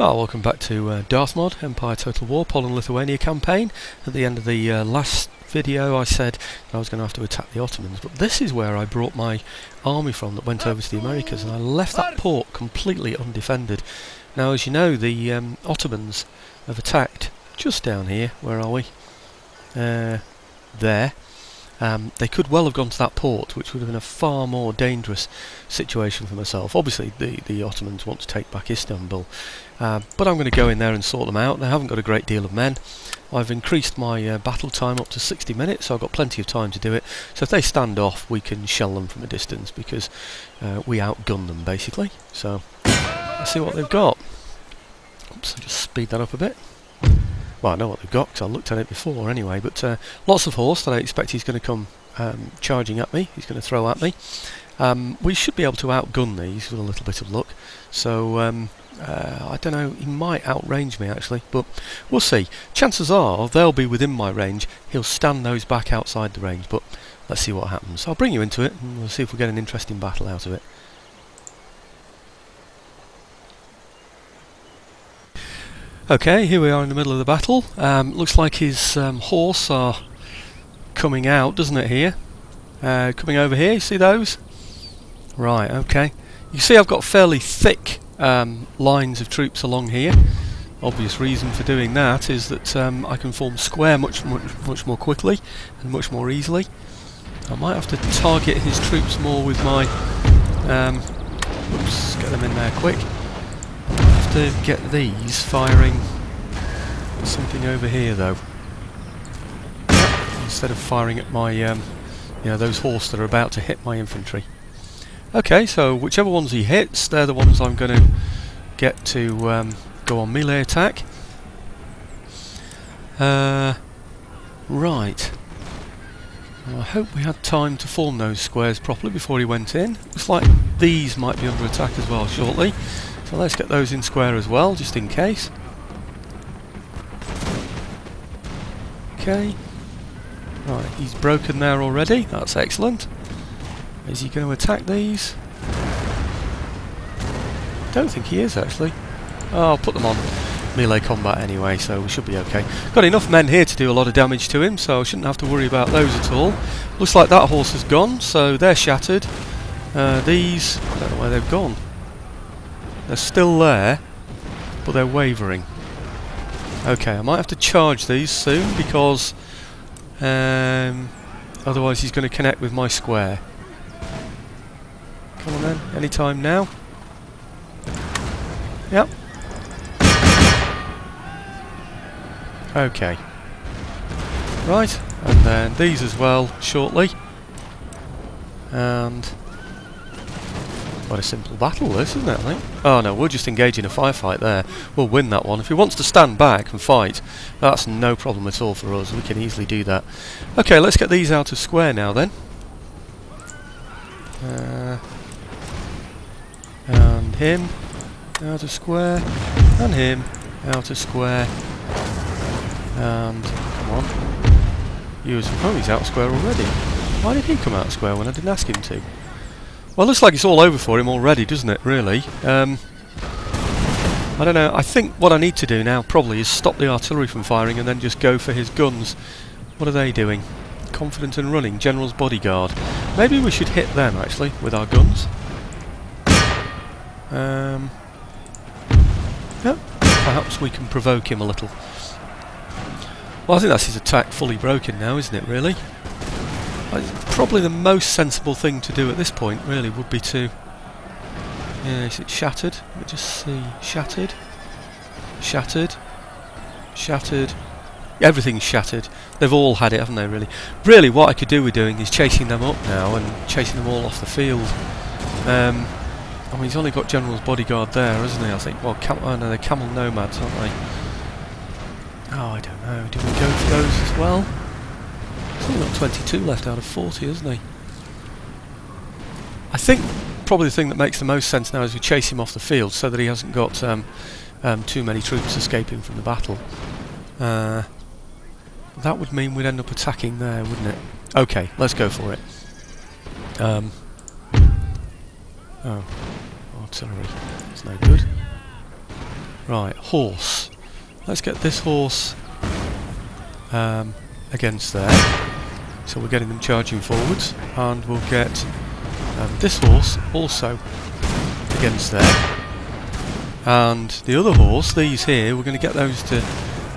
Well, welcome back to Darth Mod, Empire Total War, Poland-Lithuania campaign. At the end of the last video I said I was going to have to attack the Ottomans, but this is where I brought my army from that went over to the Americas, and I left that port completely undefended. Now, as you know, the Ottomans have attacked just down here. Where are we? There. They could well have gone to that port, which would have been a far more dangerous situation for myself. Obviously, the Ottomans want to take back Istanbul, but I'm going to go in there and sort them out. They haven't got a great deal of men. I've increased my battle time up to 60 minutes, so I've got plenty of time to do it. So if they stand off, we can shell them from a distance, because we outgun them, basically. So, let's see what they've got. Oops, I'll just speed that up a bit. Well, I know what they've got because I looked at it before anyway, but lots of horse that I expect he's going to come charging at me. He's going to throw at me. We should be able to outgun these with a little bit of luck. So, I don't know, he might outrange me actually, but we'll see. Chances are they'll be within my range. He'll stand those back outside the range, but let's see what happens. I'll bring you into it and we'll see if we get an interesting battle out of it. Okay, here we are in the middle of the battle. Looks like his horse are coming out, doesn't it, here? Coming over here, you see those? Right, okay. You see I've got fairly thick lines of troops along here. Obvious reason for doing that is that I can form square much more quickly and much more easily. I might have to target his troops more with my... oops, get them in there quick. To get these firing something over here though, instead of firing at my those horse that are about to hit my infantry. Okay, so whichever ones he hits, they're the ones I'm going to get to go on melee attack. Right, well, I hope we had time to form those squares properly before he went in. Looks like these might be under attack as well shortly. So let's get those in square as well, just in case. Okay. Right, he's broken there already. That's excellent. Is he going to attack these? Don't think he is, actually. Oh, I'll put them on melee combat anyway, so we should be okay. Got enough men here to do a lot of damage to him, so I shouldn't have to worry about those at all. Looks like that horse has gone, so they're shattered. These, I don't know where they've gone. They're still there, but they're wavering. Okay, I might have to charge these soon because otherwise he's going to connect with my square. Come on then, any time now. Yep. Okay. Right, and then these as well shortly. And... quite a simple battle this, isn't it, I think? Oh no, we'll just engage in a firefight there. We'll win that one. If he wants to stand back and fight, that's no problem at all for us. We can easily do that. Okay, let's get these out of square now then. And him out of square. And him out of square. And, come on. Oh, he's out of square already. Why did he come out of square when I didn't ask him to? Well, it looks like it's all over for him already, doesn't it, really? I don't know, I think what I need to do now probably is stop the artillery from firing and then just go for his guns. What are they doing? Confident and running, General's Bodyguard. Maybe we should hit them, actually, with our guns. Yep, perhaps we can provoke him a little. Well, I think that's his attack fully broken now, isn't it, really? Probably the most sensible thing to do at this point, really, would be to... yeah, is it shattered? Let me just see. Shattered. Shattered. Shattered. Everything's shattered. They've all had it, haven't they, really? Really, what I could do with doing is chasing them up now and chasing them all off the field. I mean, he's only got General's Bodyguard there, hasn't he, I think? Well, oh no, they're Camel Nomads, aren't they? Oh, I don't know. Do we go for those as well? He's only got 22 left out of 40, isn't he? I think probably the thing that makes the most sense now is we chase him off the field so that he hasn't got too many troops escaping from the battle. That would mean we'd end up attacking there, wouldn't it? Okay, let's go for it. Oh, artillery. That's no good. Right, horse. Let's get this horse against there. So we're getting them charging forwards, and we'll get this horse also against there. And the other horse, these here, we're going to get those to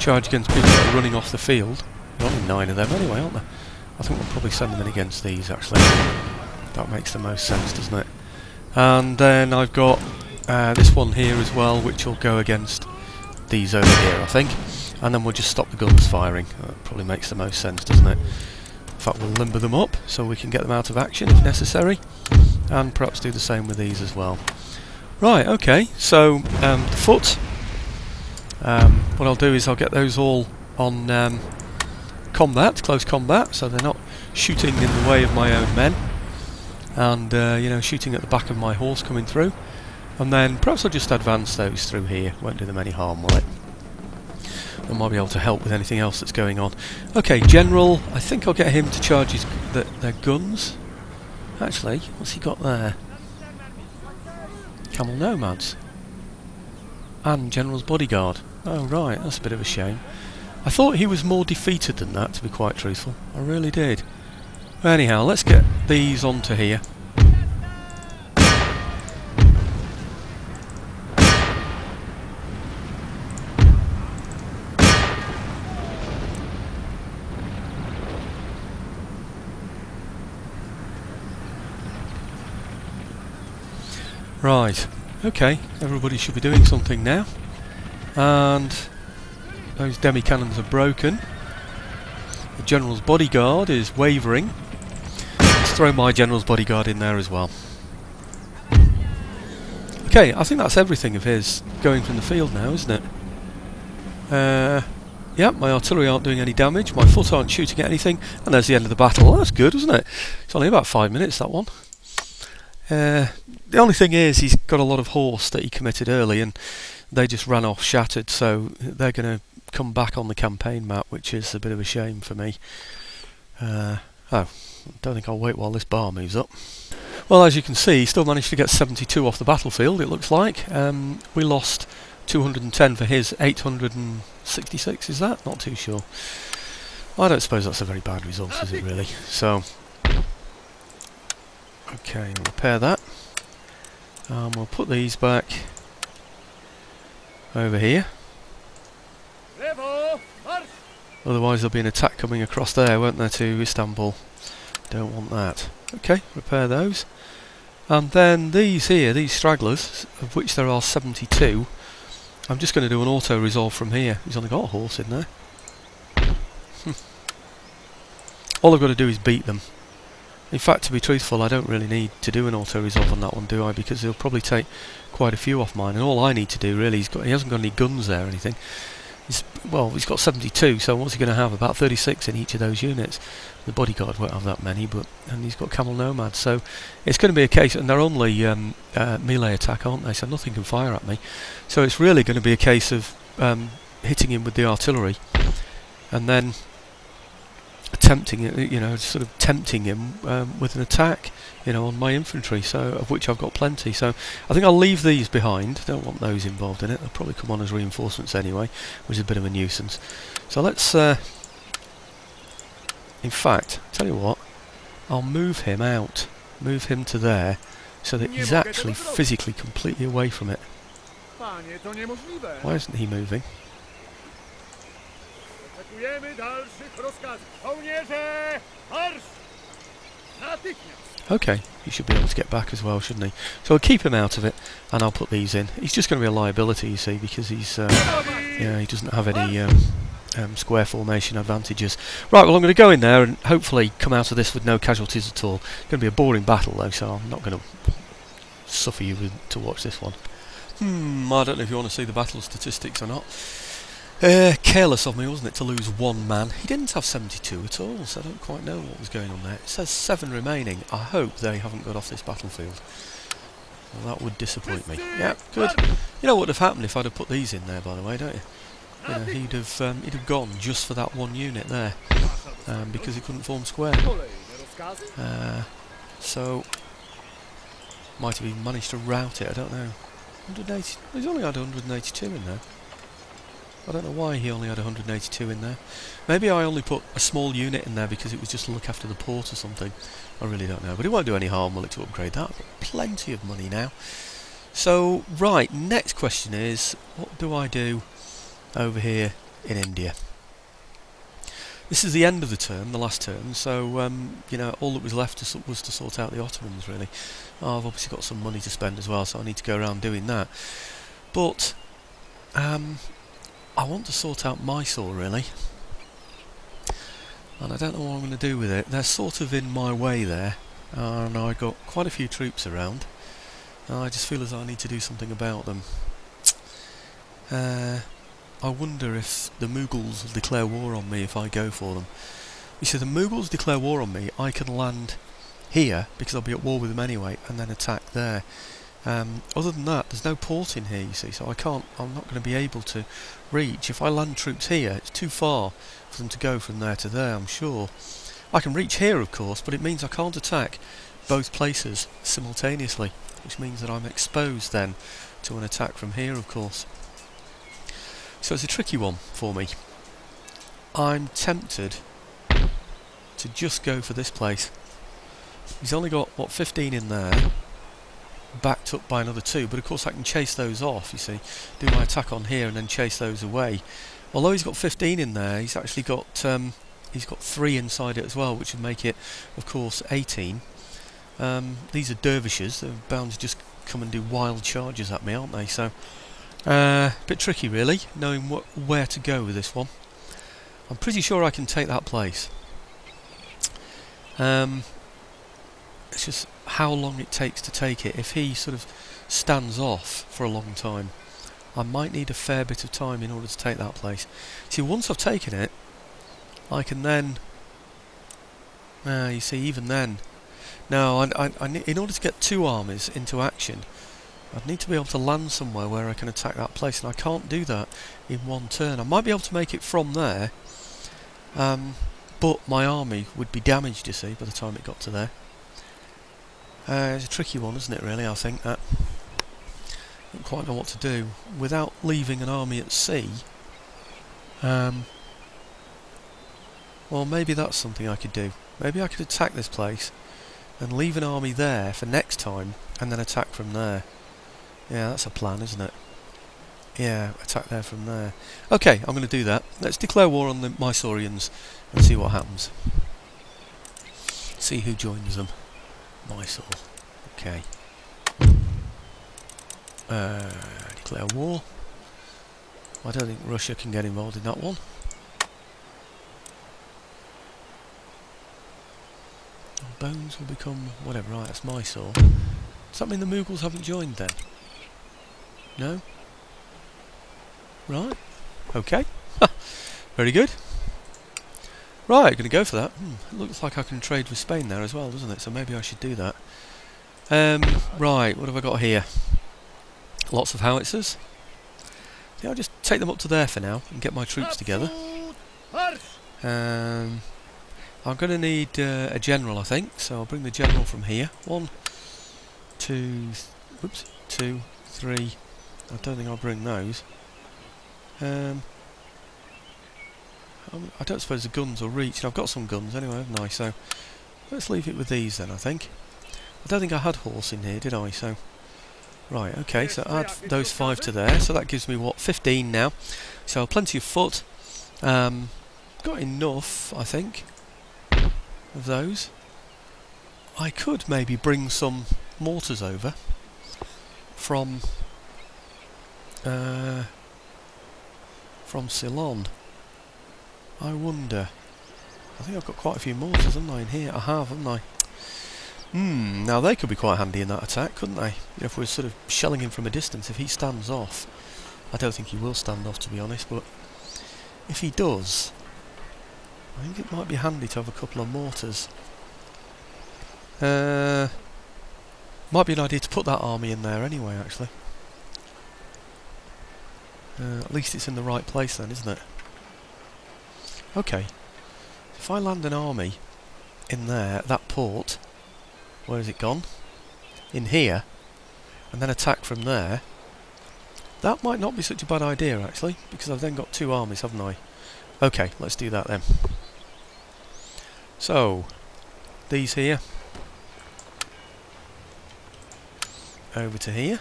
charge against people that are running off the field. There are only 9 of them anyway, aren't there? I think we'll probably send them in against these, actually. That makes the most sense, doesn't it? And then I've got this one here as well, which will go against these over here, I think. And then we'll just stop the guns firing. That probably makes the most sense, doesn't it? In fact, we'll limber them up so we can get them out of action if necessary. And perhaps do the same with these as well. Right, okay, so the foot. What I'll do is I'll get those all on combat, close combat, so they're not shooting in the way of my own men. And, you know, shooting at the back of my horse coming through. And then perhaps I'll just advance those through here. Won't do them any harm, will it? I might be able to help with anything else that's going on. Okay, General, I think I'll get him to charge his, their guns. Actually, what's he got there? Camel Nomads. And General's Bodyguard. Oh right, that's a bit of a shame. I thought he was more defeated than that, to be quite truthful. I really did. Anyhow, let's get these onto here. Right, okay, everybody should be doing something now. And those demi-cannons are broken. The General's Bodyguard is wavering. Let's throw my General's Bodyguard in there as well. Okay, I think that's everything of his going from the field now, isn't it? Yeah, my artillery aren't doing any damage, my foot aren't shooting at anything, and there's the end of the battle. Well, that's good, isn't it? It's only about 5 minutes, that one. The only thing is he's got a lot of horse that he committed early and they just ran off shattered, so they're going to come back on the campaign map, which is a bit of a shame for me. Oh, I don't think I'll wait while this bar moves up. Well, as you can see, he still managed to get 72 off the battlefield, it looks like. We lost 210 for his 866, is that? Not too sure. I don't suppose that's a very bad result, is it really? So, okay, we'll repair that. We'll put these back over here. Otherwise there'll be an attack coming across there, won't there, to Istanbul. Don't want that. Okay, repair those. And then these here, these stragglers, of which there are 72, I'm just going to do an auto-resolve from here. He's only got a horse in there. All I've got to do is beat them. In fact, to be truthful, I don't really need to do an auto-resolve on that one, do I? Because he'll probably take quite a few off mine, and all I need to do really, he hasn't got any guns there or anything. Well, he's got 72, so what's he going to have? About 36 in each of those units. The bodyguard won't have that many, and he's got camel nomads, so it's going to be a case, and they're only melee attack, aren't they? So nothing can fire at me. So it's really going to be a case of hitting him with the artillery, and then attempting it, you know, sort of tempting him with an attack, you know, on my infantry, so of which I've got plenty. So I think I'll leave these behind. Don't want those involved in it. They'll probably come on as reinforcements anyway, which is a bit of a nuisance. So let's in fact, tell you what, I'll move him out, move him to there, so that he's actually physically completely away from it. Why isn't he moving? Okay, he should be able to get back as well, shouldn't he? So I'll keep him out of it, and I'll put these in. He's just going to be a liability, you see, because he's, yeah, he doesn't have any square formation advantages. Right, well, I'm going to go in there and hopefully come out of this with no casualties at all. It's going to be a boring battle, though, so I'm not going to suffer you to watch this one. I don't know if you want to see the battle statistics or not. Careless of me, wasn't it, to lose one man. He didn't have 72 at all, so I don't quite know what was going on there. It says 7 remaining. I hope they haven't got off this battlefield. Well, that would disappoint me. Yeah, good. You know what would have happened if I'd have put these in there, by the way, don't you? You know, he'd have gone just for that one unit there, because he couldn't form square. So might have even managed to rout it. I don't know. 180. He's only had 182 in there. I don't know why he only had 182 in there. Maybe I only put a small unit in there because it was just to look after the port or something. I really don't know. But it won't do any harm, will it, to upgrade that? I've got plenty of money now. So, right, next question is, what do I do over here in India? This is the end of the term, the last term, so, you know, all that was left was to sort out the Ottomans, really. Oh, I've obviously got some money to spend as well, so I need to go around doing that. But, I want to sort out Mysore, really. And I don't know what I'm going to do with it. They're sort of in my way there, and I've got quite a few troops around. I just feel as though I need to do something about them. I wonder if the Mughals will declare war on me if I go for them. You see, the Mughals declare war on me, I can land here, because I'll be at war with them anyway, and then attack there. Other than that, there's no port in here, you see, so I'm not going to be able to reach. If I land troops here, it's too far for them to go from there to there, I'm sure. I can reach here, of course, but it means I can't attack both places simultaneously, which means that I'm exposed then to an attack from here, of course. So it's a tricky one for me. I'm tempted to just go for this place. He's only got, what, 15 in there, backed up by another 2, but of course I can chase those off, you see. Do my attack on here and then chase those away. Although he's got 15 in there, he's actually got 3 inside it as well, which would make it, of course, 18. These are dervishes, they're bound to just come and do wild charges at me, aren't they? So, a bit tricky really, knowing where to go with this one. I'm pretty sure I can take that place. It's just how long it takes to take it. If he sort of stands off for a long time, I might need a fair bit of time in order to take that place. See, once I've taken it, I can then... you see, even then... Now, in order to get 2 armies into action, I'd need to be able to land somewhere where I can attack that place, and I can't do that in one turn. I might be able to make it from there, but my army would be damaged, you see, by the time it got to there. It's a tricky one, isn't it, really, I think, that. I don't quite know what to do. Without leaving an army at sea, well, maybe that's something I could do. Maybe I could attack this place, and leave an army there for next time, and then attack from there. Yeah, that's a plan, isn't it? Yeah, attack there from there. Okay, I'm going to do that. Let's declare war on the Mysoreans and see what happens. See who joins them. Mysore. Okay. Declare war. I don't think Russia can get involved in that one. Bones will become whatever. Right, that's Mysore. Does that mean the Mughals haven't joined then? No? Right. Okay. Very good. Right, going to go for that. It looks like I can trade with Spain there as well, doesn't it? So maybe I should do that. Right, what have I got here? Lots of howitzers. Yeah, I'll just take them up to there for now and get my troops together. I'm going to need a general, I think, so I'll bring the general from here. 1, 2, oops, 2, 3. I don't think I'll bring those. I don't suppose the guns will reach, and I've got some guns anyway, haven't I? So let's leave it with these then, I think. I don't think I had horse in here, did I? So right, okay, so add those 5 to there, so that gives me what, 15 now. So plenty of foot. Got enough, I think, of those. I could maybe bring some mortars over from Ceylon. I wonder. I think I've got quite a few mortars, haven't I, in here? I have, haven't I? Now they could be quite handy in that attack, couldn't they? If we're sort of shelling him from a distance, if he stands off. I don't think he will stand off, to be honest, but if he does, I think it might be handy to have a couple of mortars. Might be an idea to put that army in there anyway, actually. At least it's in the right place then, isn't it? Okay. If I land an army in there, at that port, where has it gone? In here, and then attack from there, That might not be such a bad idea, actually, because I've then got 2 armies, haven't I? Okay, let's do that then. So, these here. Over to here.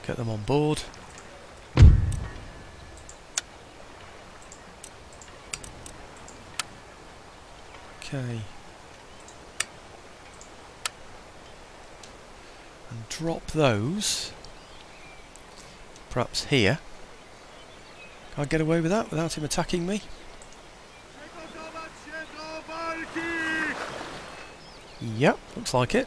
Get them on board. Okay. And drop those. Perhaps here. Can I get away with that without him attacking me? Yep, looks like it.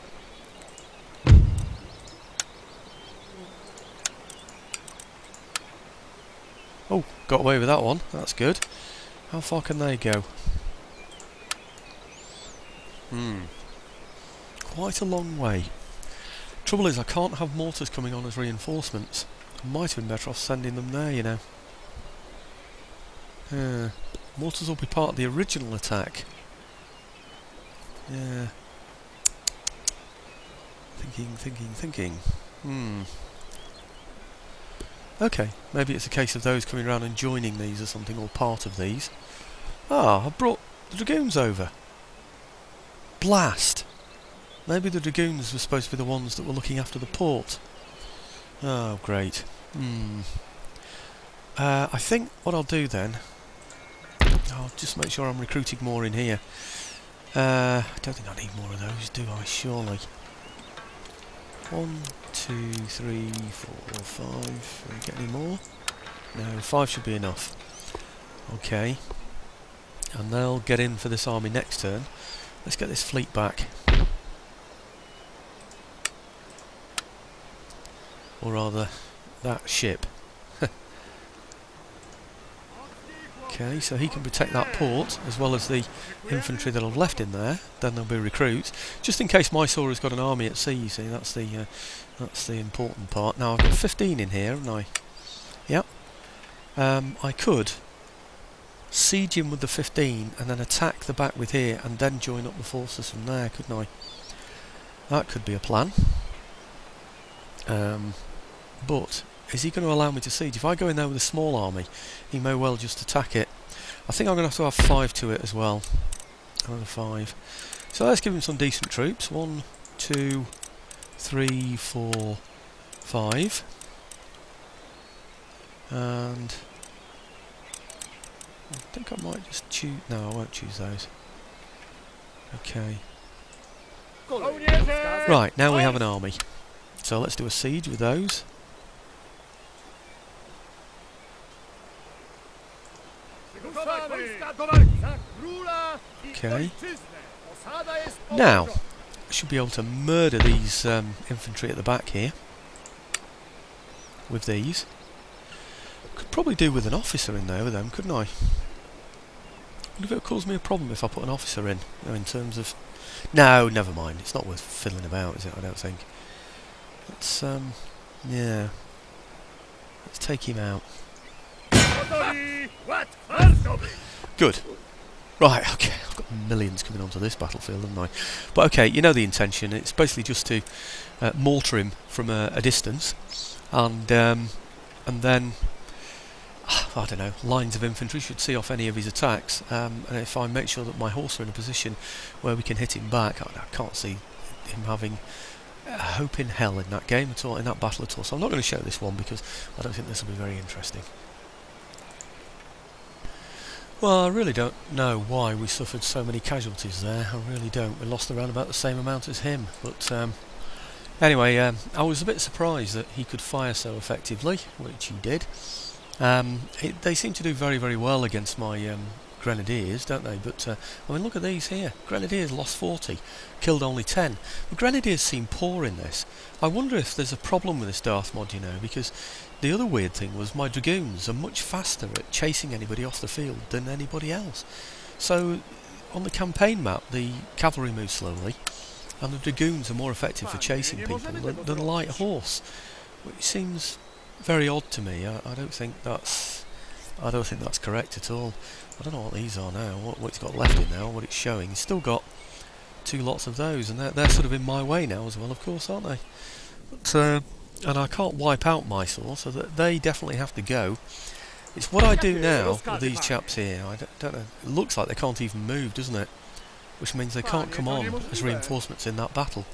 Oh, got away with that one. That's good. How far can they go? Quite a long way. Trouble is, I can't have mortars coming on as reinforcements. I might have been better off sending them there, you know. Mortars will be part of the original attack. Yeah. Thinking. Okay, maybe it's a case of those coming around and joining these or something, or part of these. Ah, I brought the dragoons over. Blast! Maybe the dragoons were supposed to be the ones that were looking after the port. Oh, great. I think what I'll do then, I'll just make sure I'm recruiting more in here. I don't think I need more of those, do I? Surely. 1, 2, 3, 4, 5. Can we get any more? No, 5 should be enough. Okay. And they'll get in for this army next turn. Let's get this fleet back. Or rather, that ship. Okay, so he can protect that port as well as the infantry that I've left in there. Then there'll be recruits, just in case Mysore has got an army at sea. You see, that's the important part. Now I've got 15 in here, haven't I? Yep. I could siege him with the 15 and then attack the back with here, and then join up the forces from there, couldn't I? That could be a plan. But is he going to allow me to siege? If I go in there with a small army, he may well just attack it. I think I'm going to have 5 to it as well. Another 5. So let's give him some decent troops. 1, 2, 3, 4, 5. And I think I might just choose... No, I won't choose those. Okay. Right, now we have an army. So let's do a siege with those. Okay. Now, I should be able to murder these infantry at the back here. With these. Could probably do with an officer in there with them, couldn't I? I wonder if it would cause me a problem if I put an officer in, you know, in terms of... No, never mind. It's not worth fiddling about, is it? I don't think. Let's, yeah. Let's take him out. Good. Right, okay, I've got millions coming onto this battlefield, haven't I? But okay, you know the intention. It's basically just to mortar him from a distance, and then, I don't know, lines of infantry should see off any of his attacks, and if I make sure that my horse are in a position where we can hit him back, I can't see him having hope in hell in that game at all, in that battle at all. So I'm not going to show this one because I don't think this will be very interesting. Well, I really don't know why we suffered so many casualties there. I really don't. We lost around about the same amount as him. But anyway, I was a bit surprised that he could fire so effectively, which he did. They seem to do very, very well against my Grenadiers, don't they? But I mean, look at these here. Grenadiers lost 40, killed only 10. The Grenadiers seem poor in this. I wonder if there's a problem with this Darth mod, you know, because the other weird thing was my Dragoons are much faster at chasing anybody off the field than anybody else. So on the campaign map, the cavalry moves slowly, and the Dragoons are more effective for chasing people than a light horse, which seems very odd to me. I don't think that's correct at all. I don't know what these are now, what it's got left in now, what it's showing. It's still got 2 lots of those, and they're sort of in my way now as well, of course, aren't they? But, and I can't wipe out Mysore, so that they definitely have to go. It's what I do now with these chaps here. I don't know. It looks like they can't even move, doesn't it? Which means they can't come on as reinforcements in that battle.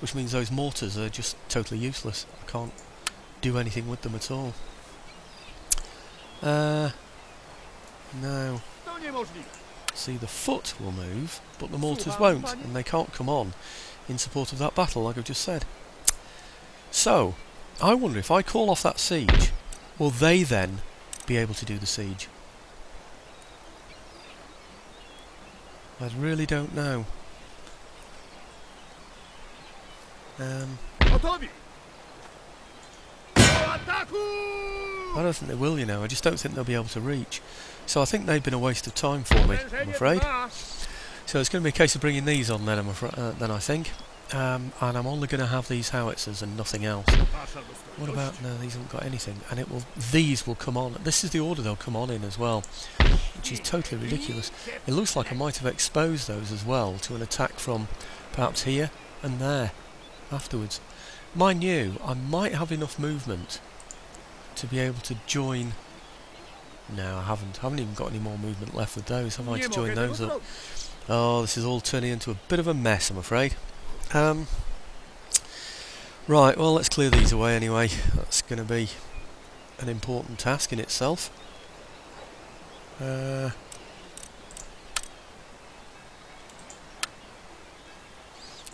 Which means those mortars are just totally useless. I can't do anything with them at all. No. See, the foot will move, but the mortars won't, and they can't come on in support of that battle, like I've just said. So, I wonder if I call off that siege, will they then be able to do the siege? I really don't know. I don't think they will, you know. I just don't think they'll be able to reach. So I think they've been a waste of time for me, I'm afraid. So it's going to be a case of bringing these on then, then I think. And I'm only going to have these howitzers and nothing else. What about... no, these haven't got anything. And it will. These will come on. This is the order they'll come on in as well, which is totally ridiculous. It looks like I might have exposed those as well to an attack from perhaps here and there afterwards. Mind you, I might have enough movement to be able to join... no, I haven't. I haven't even got any more movement left with those, have I, to join those up? Oh, this is all turning into a bit of a mess, I'm afraid. Right, well, let's clear these away anyway. That's going to be an important task in itself.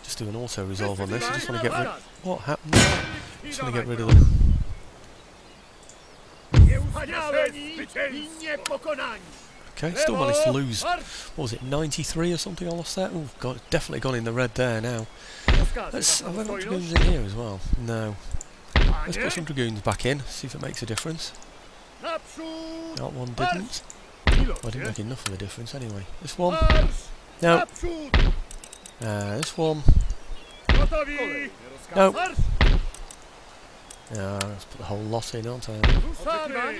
Just do an auto-resolve on this. I just want to get rid... what happened there? Just want to get rid of them. Okay, still managed to lose, what was it, 93 or something I lost there? Oh god, it's definitely gone in the red there now. Have I got dragoons in here as well? No. Let's put some dragoons back in, see if it makes a difference. That one didn't. Well, I didn't make enough of a difference anyway. This one? No. This one? No. Let's put the whole lot in, aren't I?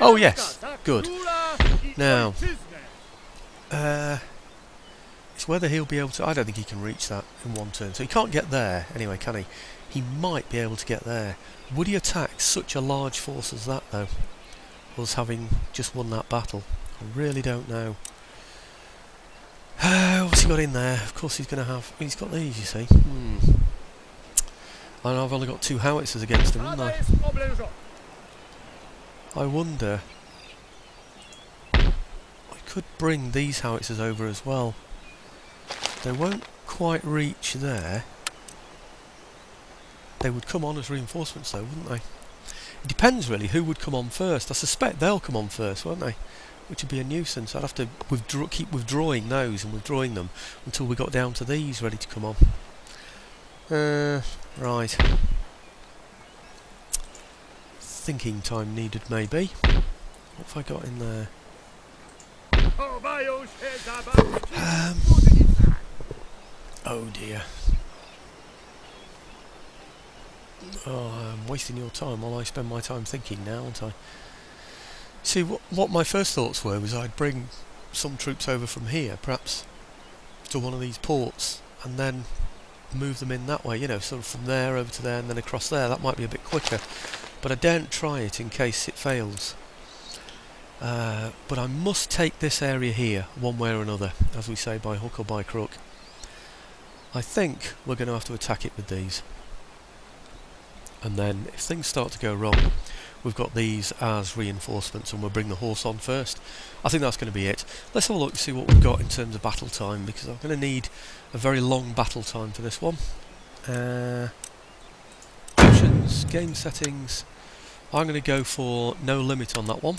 Oh yes, good. Now, it's whether he'll be able to... I don't think he can reach that in one turn, so he can't get there anyway, can he? He might be able to get there. Would he attack such a large force as that, though? Us having just won that battle? I really don't know. What's he got in there? Of course he's going to have... he's got these, you see. And I've only got 2 howitzers against him, haven't I? I wonder... I could bring these howitzers over as well. They won't quite reach there. They would come on as reinforcements though, wouldn't they? It depends really who would come on first. I suspect they'll come on first, won't they? Which would be a nuisance. I'd have to keep withdrawing those and withdrawing them until we got down to these ready to come on. Right. Thinking time needed, maybe. What have I got in there? Oh dear. Oh, I'm wasting your time while I spend my time thinking now, aren't I? See, what my first thoughts were was I'd bring some troops over from here, perhaps to one of these ports, and then move them in that way, you know, sort of from there over to there and then across there. That might be a bit quicker, but I daren't try it in case it fails. But I must take this area here, one way or another, as we say, by hook or by crook. I think we're going to have to attack it with these. And then, if things start to go wrong, we've got these as reinforcements and we'll bring the horse on first. I think that's going to be it. Let's have a look and see what we've got in terms of battle time, because I'm going to need a very long battle time for this one. Options, game settings. I'm going to go for no limit on that one.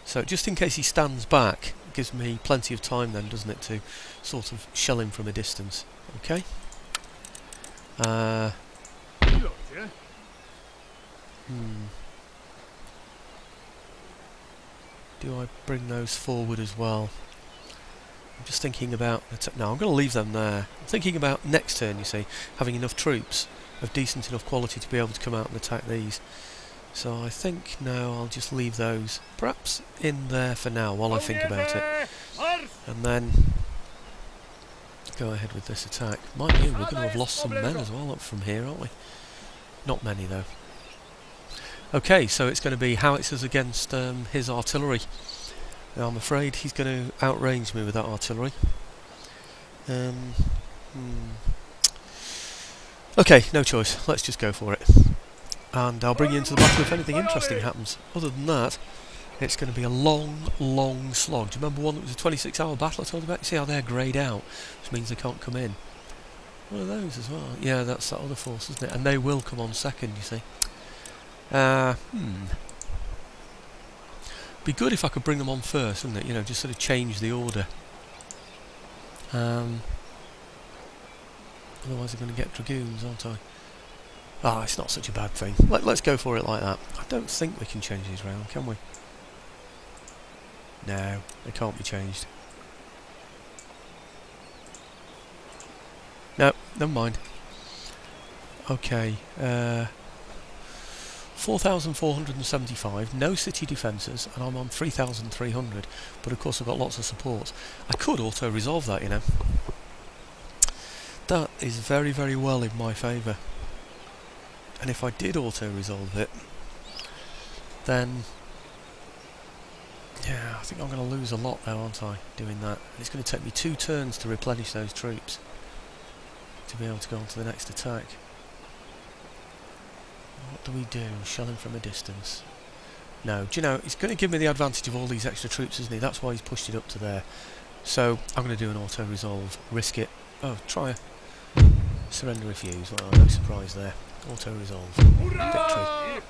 So just in case he stands back, it gives me plenty of time then, doesn't it, to sort of shell him from a distance. Okay. Do I bring those forward as well? I'm just thinking about... no, I'm going to leave them there. I'm thinking about next turn, you see, having enough troops of decent enough quality to be able to come out and attack these. So I think, no, I'll just leave those perhaps in there for now while I think about it. And then go ahead with this attack. Mind you, we're going to have lost some men as well up from here, aren't we? Not many though. Okay, so it's going to be howitzers against his artillery. Now, I'm afraid he's going to outrange me with that artillery. Okay, no choice. Let's just go for it. And I'll bring you into the battle if anything interesting happens. Other than that, it's going to be a long, long slog. Do you remember one that was a 26-hour battle I told you about? You see how they're greyed out, which means they can't come in. One of those as well. Yeah, that's that other force, isn't it? And they will come on second, you see. Be good if I could bring them on first, wouldn't it? You know, just sort of change the order. Otherwise I'm going to get dragoons, aren't I? Ah, it's not such a bad thing. Let's go for it like that. I don't think we can change these round, can we? No, they can't be changed. No, never mind. Okay, 4,475, no city defences, and I'm on 3,300, but of course I've got lots of support. I could auto-resolve that, you know. That is very, very well in my favour. And if I did auto-resolve it, then yeah, I think I'm going to lose a lot though, aren't I, doing that. And it's going to take me 2 turns to replenish those troops to be able to go on to the next attack. What do we do? Shell him from a distance. No, do you know, he's going to give me the advantage of all these extra troops, isn't he? That's why he's pushed it up to there. So I'm going to do an auto-resolve, risk it. Oh, try a surrender refuse. Well, no surprise there. Auto-resolve. Victory.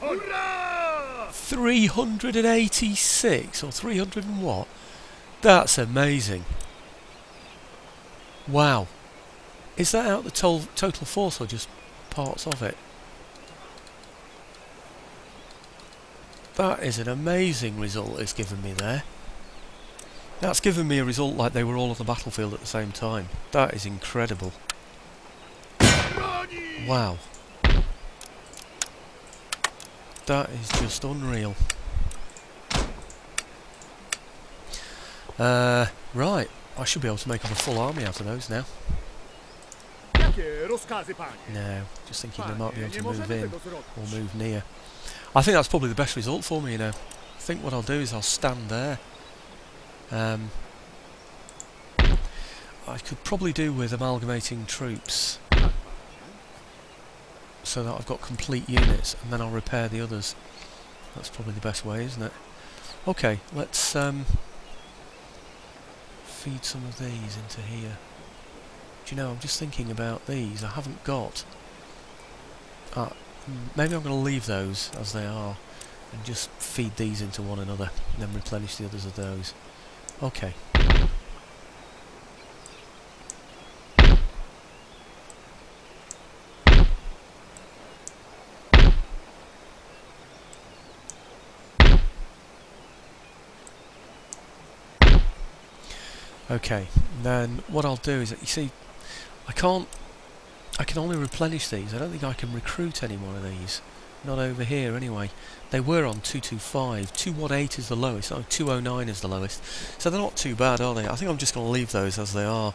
386 or 300 and what? That's amazing. Wow. Is that out the total force or just parts of it? That is an amazing result it's given me there. That's given me a result like they were all on the battlefield at the same time. That is incredible. Wow. That is just unreal. Right, I should be able to make up a full army out of those now. No, just thinking they might be able to move in or move near. I think that's probably the best result for me, you know. I think what I'll do is I'll stand there. I could probably do with amalgamating troops so that I've got complete units, and then I'll repair the others. That's probably the best way, isn't it? Okay, let's feed some of these into here. Do you know, I'm just thinking about these. I haven't got... maybe I'm going to leave those as they are and just feed these into one another and then replenish the others of those. Okay. Okay, then what I'll do is that, you see, I can only replenish these. I don't think I can recruit any more of these. Not over here anyway. They were on 225. 218 is the lowest. Oh, 209 is the lowest. So they're not too bad, are they? I think I'm just going to leave those as they are.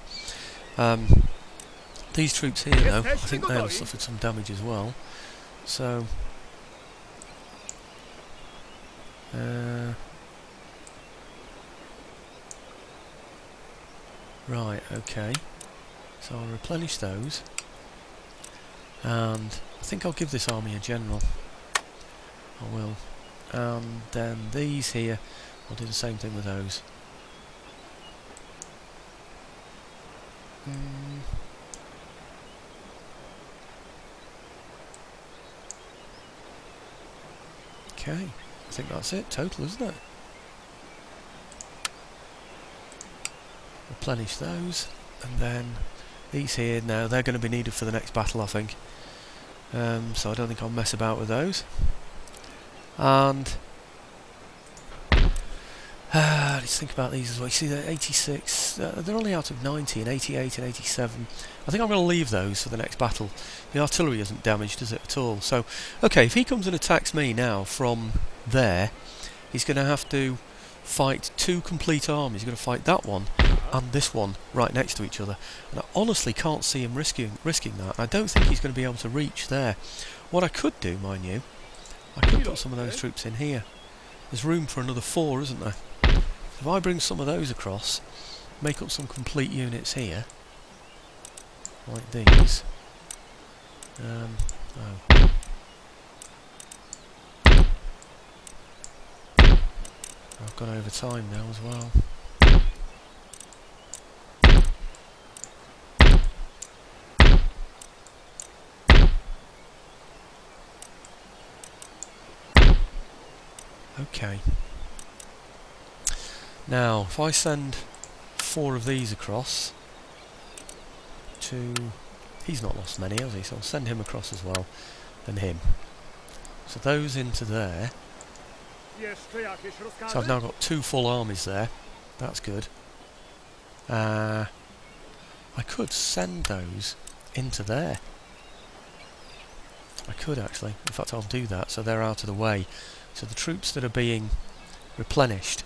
These troops here, though, I think they have suffered some damage as well. So... right, okay. So I'll replenish those. And I think I'll give this army a general. I will. And then these here, I'll do the same thing with those. Okay, I think that's it, total, isn't it? Replenish those, and then these here, now they're going to be needed for the next battle, I think. So I don't think I'll mess about with those. And let's think about these as well. You see, they're 86. They're only out of 90, and 88 and 87. I think I'm going to leave those for the next battle. The artillery isn't damaged, is it, at all? So, okay, if he comes and attacks me now from there, he's going to have to fight 2 complete armies. He's going to fight that one and this one right next to each other. And I honestly can't see him risking that. I don't think he's going to be able to reach there. what I could do, mind you, I could put some of those troops in here. There's room for another 4, isn't there? If I bring some of those across, make up some complete units here, like these. Oh. I've gone over time now as well. Okay. Now, if I send 4 of these across to... He's not lost many, has he? So I'll send him across as well, and him. So those into there. So I've now got 2 full armies there. That's good. I could send those into there. I could actually. In fact, I'll do that so they're out of the way. So the troops that are being replenished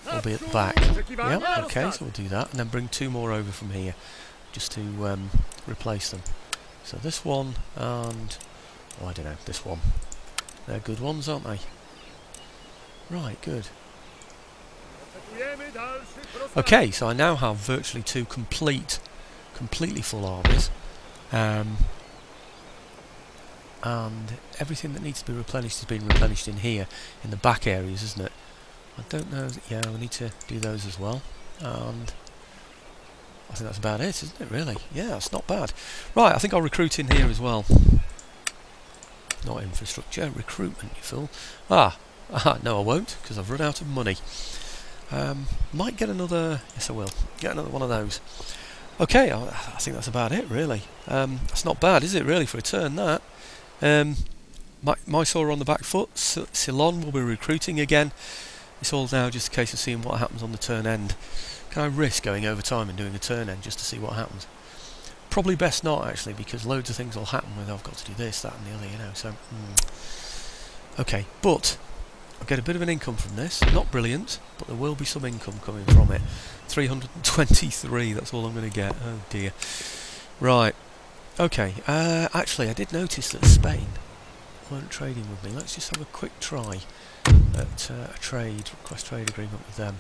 will be at the back. Yeah, okay, so we'll do that. And then bring 2 more over from here, just to replace them. So this one and... oh, I don't know, this one. They're good ones, aren't they? Right, good. Okay, so I now have virtually 2 completely full armies. And everything that needs to be replenished has been replenished in here, in the back areas, isn't it? I don't know, yeah, we need to do those as well. And I think that's about it, isn't it, really? Yeah, it's not bad. Right, I think I'll recruit in here as well. Not infrastructure, recruitment, you fool. No I won't, because I've run out of money. Might get another... yes I will, get another one of those. Okay, I think that's about it, really. That's not bad, is it, really, for a turn, that? Mysore are on the back foot. Ceylon will be recruiting again. It's all now just a case of seeing what happens on the turn end. Can I risk going over time and doing a turn end just to see what happens? Probably best not, actually, because loads of things will happen with I've got to do this, that and the other, you know, so... Okay, but I'll get a bit of an income from this. Not brilliant, but there will be some income coming from it. 323, that's all I'm going to get. Oh dear. Right. Okay, actually I did notice that Spain weren't trading with me. Let's just have a quick try at a request trade agreement with them.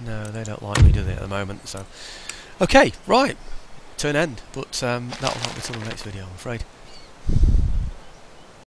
No, they don't like me, do they, at the moment, so... Okay, right, turn end, but that'll not be till the next video, I'm afraid.